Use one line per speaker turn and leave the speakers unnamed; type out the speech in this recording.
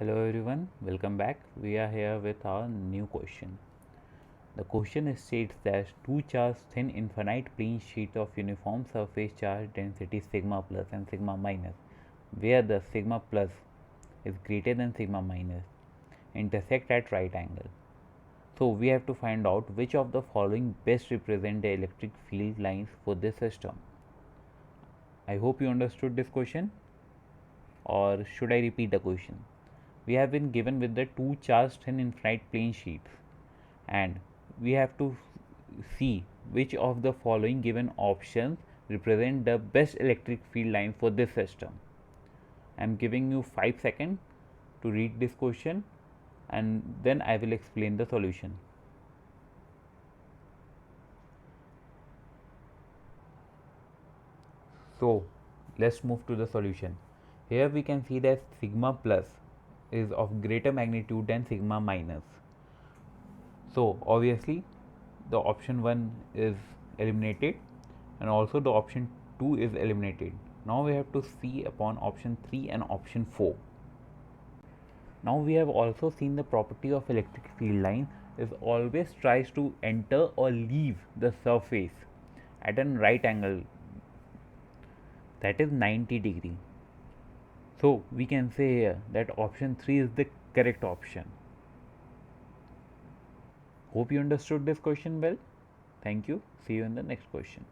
Hello everyone, welcome back. We are here with our new question. The question states that two charged thin infinite plane sheets of uniform surface charge density sigma plus and sigma minus, where the sigma plus is greater than sigma minus, intersect at right angle. So we have to find out which of the following best represent the electric field lines for this system. I hope you understood this question, or should I repeat the question? We have been given with the two charged thin infinite plane sheets, and we have to see which of the following given options represent the best electric field line for this system. I am giving you 5 seconds to read this question and then I will explain the solution. So let's move to the solution. Here we can see that sigma plus is of greater magnitude than sigma minus. So obviously the option 1 is eliminated and also the option 2 is eliminated. Now we have to see upon option 3 and option 4. Now we have also seen the property of electric field line is always tries to enter or leave the surface at an right angle, that is 90 degree. So we can say here that option 3 is the correct option. Hope you understood this question well. Thank you. See you in the next question.